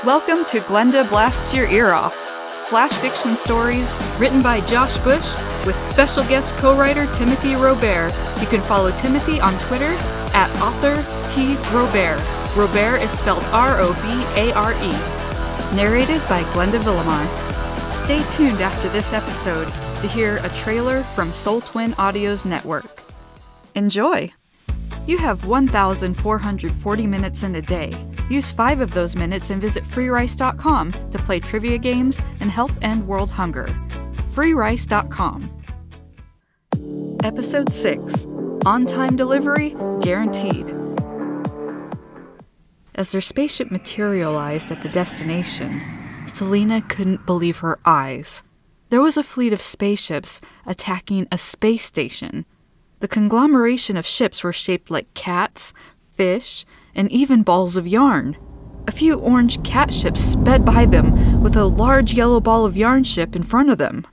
Welcome to Glenda Blasts Your Ear Off, flash fiction stories written by Josh Bush with special guest co-writer Timothy Robert. You can follow Timothy on Twitter at @AuthorTRobert. Robert is spelled R-O-B-A-R-E. Narrated by Glenda Villamar. Stay tuned after this episode to hear a trailer from Soul Twin Audio's network. Enjoy! You have 1,440 minutes in a day. Use 5 of those minutes and visit freerice.com to play trivia games and help end world hunger. freerice.com. Episode 6. On-time delivery guaranteed. As their spaceship materialized at the destination, Selena couldn't believe her eyes. There was a fleet of spaceships attacking a space station. The conglomeration of ships were shaped like cats, fish, and even balls of yarn. A few orange cat ships sped by them with a large yellow ball of yarn ship in front of them.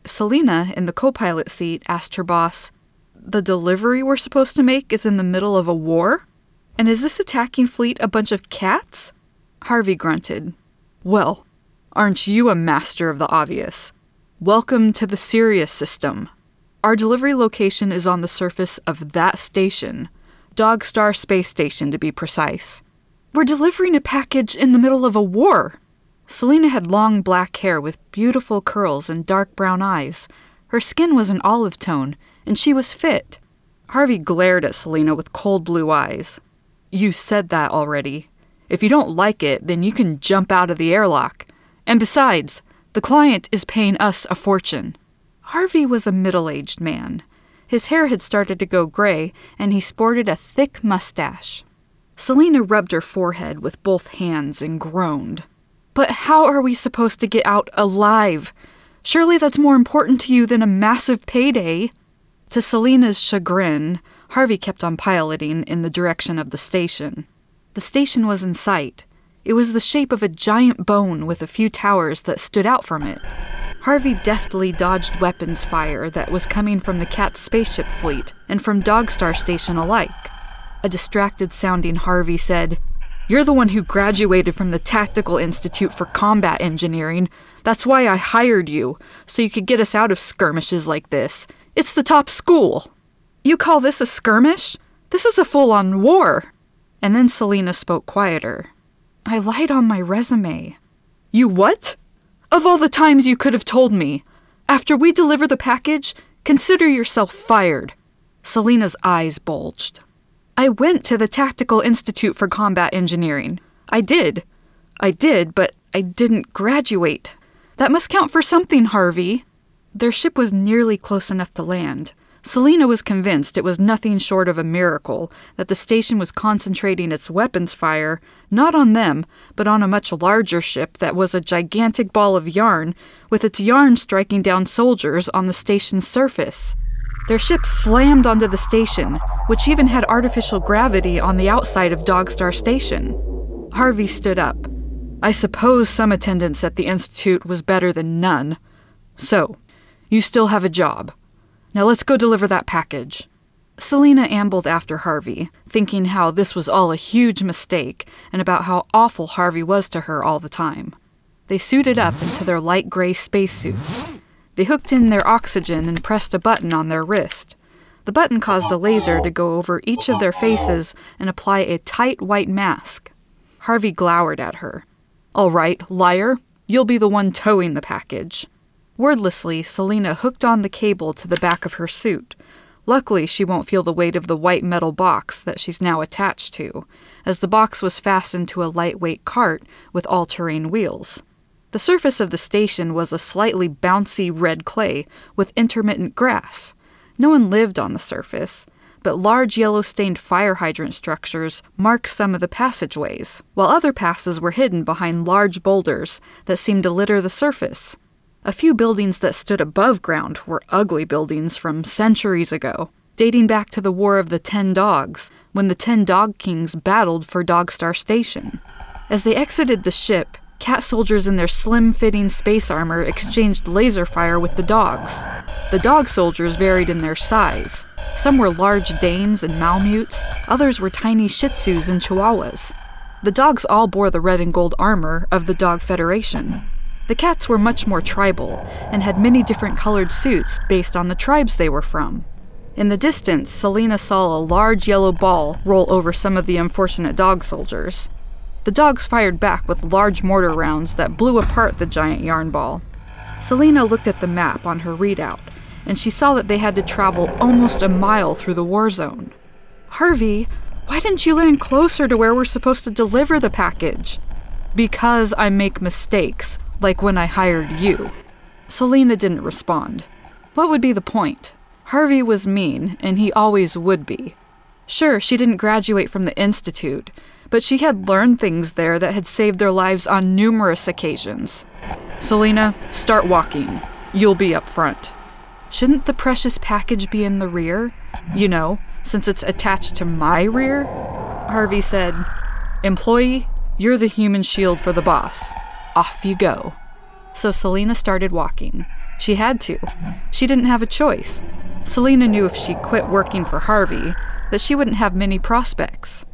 Selena, in the co-pilot seat, asked her boss, "The delivery we're supposed to make is in the middle of a war? And is this attacking fleet a bunch of cats?" Harvey grunted. "Well, aren't you a master of the obvious? Welcome to the Sirius system. Our delivery location is on the surface of that station. Rockstar Space Station, to be precise. We're delivering a package in the middle of a war." Selena had long black hair with beautiful curls and dark brown eyes. Her skin was an olive tone, and she was fit. Harvey glared at Selena with cold blue eyes. "You said that already. If you don't like it, then you can jump out of the airlock. And besides, the client is paying us a fortune." Harvey was a middle-aged man. His hair had started to go gray, and he sported a thick mustache. Selena rubbed her forehead with both hands and groaned. "But how are we supposed to get out alive? Surely that's more important to you than a massive payday." To Selena's chagrin, Harvey kept on piloting in the direction of the station. The station was in sight. It was the shape of a giant bone with a few towers that stood out from it. Harvey deftly dodged weapons fire that was coming from the Cat spaceship fleet and from Rockstar Station alike. A distracted-sounding Harvey said, "You're the one who graduated from the Tactical Institute for Combat Engineering. That's why I hired you, so you could get us out of skirmishes like this. It's the top school." "You call this a skirmish? This is a full-on war." And then Selena spoke quieter. "I lied on my resume." "You what? Of all the times you could have told me. After we deliver the package, consider yourself fired." Selena's eyes bulged. "I went to the Tactical Institute for Combat Engineering. I did, but I didn't graduate. That must count for something, Harvey." Their ship was nearly close enough to land. Selena was convinced it was nothing short of a miracle that the station was concentrating its weapons fire not on them, but on a much larger ship that was a gigantic ball of yarn, with its yarn striking down soldiers on the station's surface. Their ship slammed onto the station, which even had artificial gravity on the outside of Rockstar Station. Harvey stood up. "I suppose some attendance at the Institute was better than none. So, you still have a job. Now let's go deliver that package." Selena ambled after Harvey, thinking how this was all a huge mistake and about how awful Harvey was to her all the time. They suited up into their light gray spacesuits. They hooked in their oxygen and pressed a button on their wrist. The button caused a laser to go over each of their faces and apply a tight white mask. Harvey glowered at her. "All right, liar, you'll be the one towing the package." Wordlessly, Selena hooked on the cable to the back of her suit. Luckily, she won't feel the weight of the white metal box that she's now attached to, as the box was fastened to a lightweight cart with all-terrain wheels. The surface of the station was a slightly bouncy red clay with intermittent grass. No one lived on the surface, but large yellow-stained fire hydrant structures marked some of the passageways, while other passes were hidden behind large boulders that seemed to litter the surface. A few buildings that stood above ground were ugly buildings from centuries ago, dating back to the War of the 10 Dogs, when the 10 Dog Kings battled for Rockstar Station. As they exited the ship, cat soldiers in their slim-fitting space armor exchanged laser fire with the dogs. The dog soldiers varied in their size. Some were large Danes and Malamutes, others were tiny Shih Tzus and Chihuahuas. The dogs all bore the red and gold armor of the Dog Federation. The cats were much more tribal and had many different colored suits based on the tribes they were from. In the distance, Selena saw a large yellow ball roll over some of the unfortunate dog soldiers. The dogs fired back with large mortar rounds that blew apart the giant yarn ball. Selena looked at the map on her readout, and she saw that they had to travel almost a mile through the war zone. "Harvey, why didn't you land closer to where we're supposed to deliver the package?" "Because I make mistakes, like when I hired you." Selena didn't respond. What would be the point? Harvey was mean, and he always would be. Sure, she didn't graduate from the Institute, but she had learned things there that had saved their lives on numerous occasions. "Selena, start walking. You'll be up front." "Shouldn't the precious package be in the rear? You know, since it's attached to my rear?" Harvey said, "Employee, you're the human shield for the boss. Off you go." So Selena started walking. She had to. She didn't have a choice. Selena knew if she quit working for Harvey, that she wouldn't have many prospects.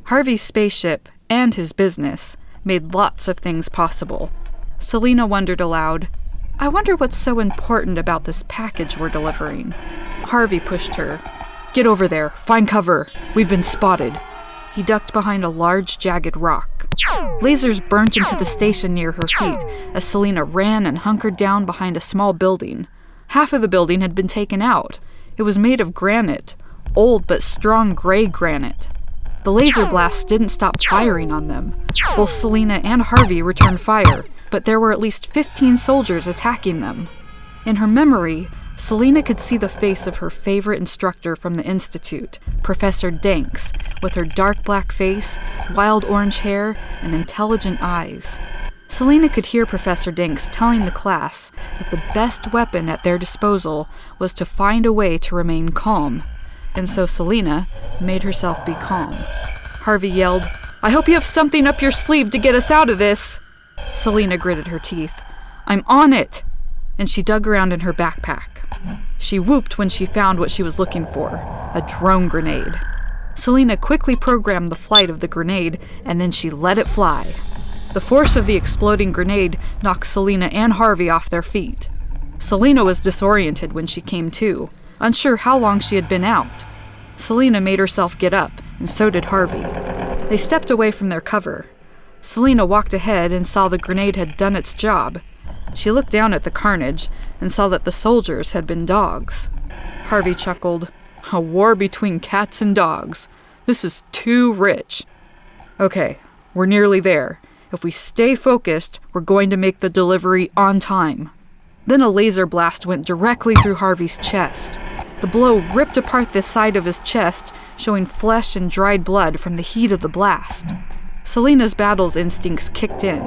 Harvey's spaceship and his business made lots of things possible. Selena wondered aloud, "I wonder what's so important about this package we're delivering." Harvey pushed her. "Get over there. Find cover. We've been spotted." He ducked behind a large, jagged rock. Lasers burnt into the station near her feet as Selena ran and hunkered down behind a small building. Half of the building had been taken out. It was made of granite, old but strong gray granite. The laser blasts didn't stop firing on them. Both Selena and Harvey returned fire, but there were at least 15 soldiers attacking them. In her memory, Selena could see the face of her favorite instructor from the Institute, Professor Danks, with her dark black face, wild orange hair, and intelligent eyes. Selena could hear Professor Danks telling the class that the best weapon at their disposal was to find a way to remain calm, and so Selena made herself be calm. Harvey yelled, "I hope you have something up your sleeve to get us out of this!" Selena gritted her teeth. "I'm on it!" And she dug around in her backpack. She whooped when she found what she was looking for, a drone grenade. Selena quickly programmed the flight of the grenade, and then she let it fly. The force of the exploding grenade knocked Selena and Harvey off their feet. Selena was disoriented when she came to, unsure how long she had been out. Selena made herself get up, and so did Harvey. They stepped away from their cover. Selena walked ahead and saw the grenade had done its job. She looked down at the carnage and saw that the soldiers had been dogs. Harvey chuckled, "A war between cats and dogs. This is too rich." "Okay, we're nearly there. If we stay focused, we're going to make the delivery on time." Then a laser blast went directly through Harvey's chest. The blow ripped apart the side of his chest, showing flesh and dried blood from the heat of the blast. Selena's battle's instincts kicked in.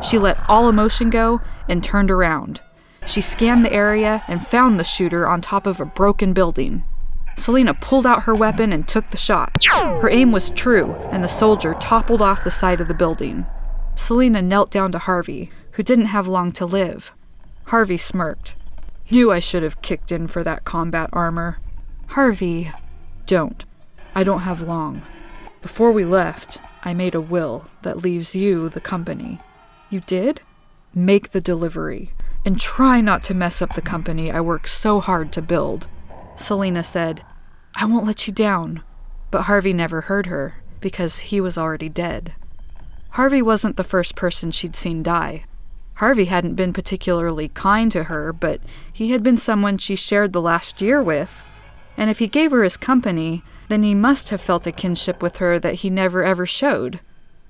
She let all emotion go and turned around. She scanned the area and found the shooter on top of a broken building. Selena pulled out her weapon and took the shot. Her aim was true, and the soldier toppled off the side of the building. Selena knelt down to Harvey, who didn't have long to live. Harvey smirked. "Knew I should have kicked in for that combat armor." "Harvey." "Don't. I don't have long. Before we left, I made a will that leaves you the company." "You did?" "Make the delivery, and try not to mess up the company I worked so hard to build." Selena said, "I won't let you down." But Harvey never heard her, because he was already dead. Harvey wasn't the first person she'd seen die. Harvey hadn't been particularly kind to her, but he had been someone she shared the last year with. And if he gave her his company, then he must have felt a kinship with her that he never ever showed.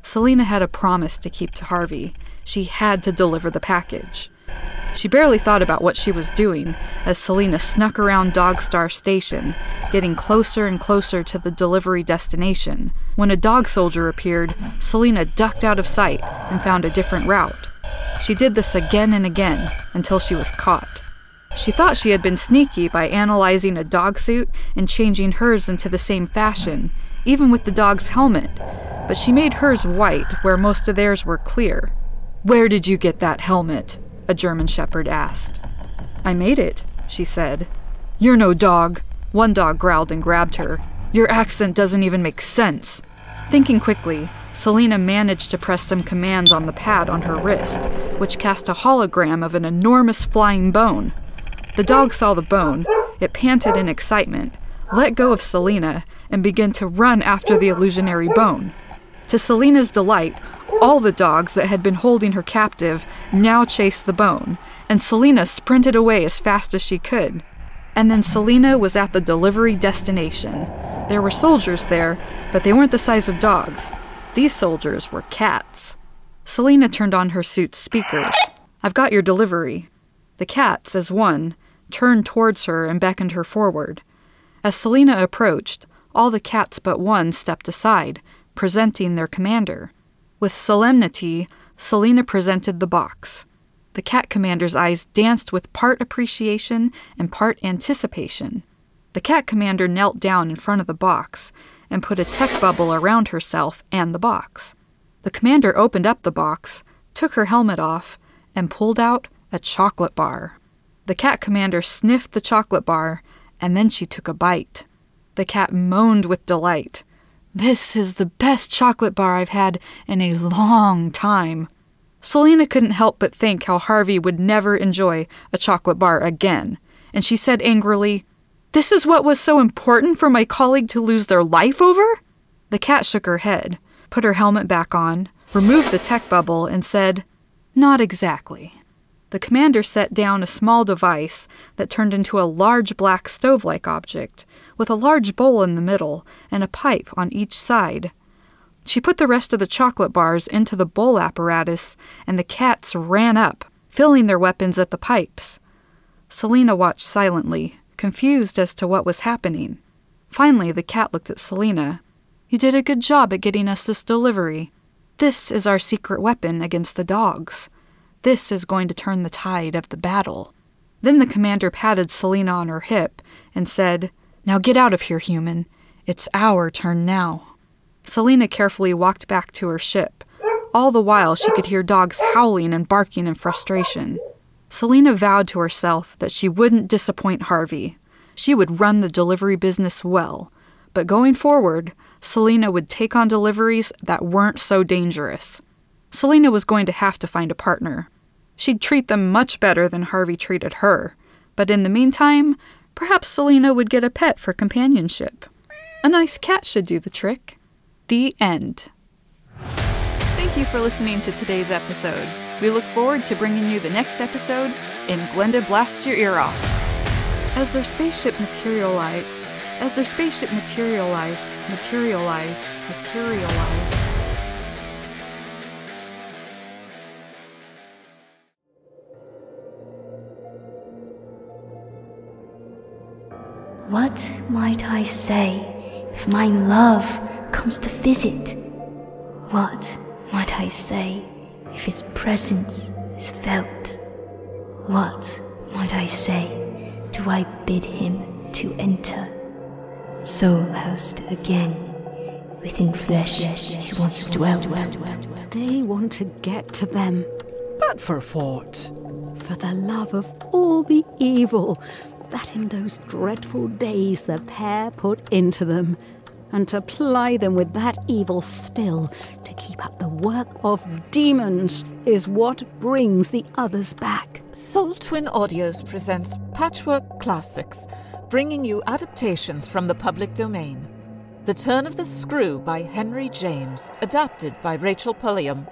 Selena had a promise to keep to Harvey. She had to deliver the package. She barely thought about what she was doing as Selena snuck around Dogstar Station, getting closer and closer to the delivery destination. When a dog soldier appeared, Selena ducked out of sight and found a different route. She did this again and again until she was caught. She thought she had been sneaky by analyzing a dog suit and changing hers into the same fashion, even with the dog's helmet, but she made hers white where most of theirs were clear. "Where did you get that helmet?" a German shepherd asked. "I made it," she said. "You're no dog." One dog growled and grabbed her. "Your accent doesn't even make sense." Thinking quickly, Selina managed to press some commands on the pad on her wrist, which cast a hologram of an enormous flying bone. The dog saw the bone, it panted in excitement, let go of Selina, and began to run after the illusionary bone. To Selina's delight, all the dogs that had been holding her captive now chased the bone, and Selina sprinted away as fast as she could. And then Selina was at the delivery destination. There were soldiers there, but they weren't the size of dogs. These soldiers were cats. Selina turned on her suit's speakers. "I've got your delivery." The cats, as one, turned towards her and beckoned her forward. As Selina approached, all the cats but one stepped aside, presenting their commander. With solemnity, Selina presented the box. The cat commander's eyes danced with part appreciation and part anticipation. The cat commander knelt down in front of the box and put a tech bubble around herself and the box. The commander opened up the box, took her helmet off, and pulled out a chocolate bar. The cat commander sniffed the chocolate bar, and then she took a bite. The cat moaned with delight. "This is the best chocolate bar I've had in a long time." Selina couldn't help but think how Harvey would never enjoy a chocolate bar again, and she said angrily, "This is what was so important for my colleague to lose their life over?" The cat shook her head, put her helmet back on, removed the tech bubble, and said, "Not exactly." The commander set down a small device that turned into a large black stove-like object, with a large bowl in the middle and a pipe on each side. She put the rest of the chocolate bars into the bowl apparatus, and the cats ran up, filling their weapons at the pipes. Selina watched silently, confused as to what was happening. Finally, the cat looked at Selina. "You did a good job at getting us this delivery. This is our secret weapon against the dogs. This is going to turn the tide of the battle." Then the commander patted Selina on her hip and said, "Now get out of here, human. It's our turn now." Selina carefully walked back to her ship. All the while, she could hear dogs howling and barking in frustration. Selina vowed to herself that she wouldn't disappoint Harvey. She would run the delivery business well, but going forward, Selina would take on deliveries that weren't so dangerous. Selina was going to have to find a partner. She'd treat them much better than Harvey treated her, but in the meantime, perhaps Selina would get a pet for companionship. A nice cat should do the trick. The end. Thank you for listening to today's episode. We look forward to bringing you the next episode in Glenda Blasts Your Ear Off. As their spaceship materialized. What might I say if my love comes to visit? What might I say if his presence is felt? What might I say do I bid him to enter? Soul housed again, within flesh he once dwelt. They want to get to them. But for what? For the love of all the evil that in those dreadful days the pair put into them, and to ply them with that evil still, to keep up the work of demons, is what brings the others back. Soul Twin Audios presents Patchwork Classics, bringing you adaptations from the public domain. The Turn of the Screw by Henry James, adapted by Rachel Pulliam.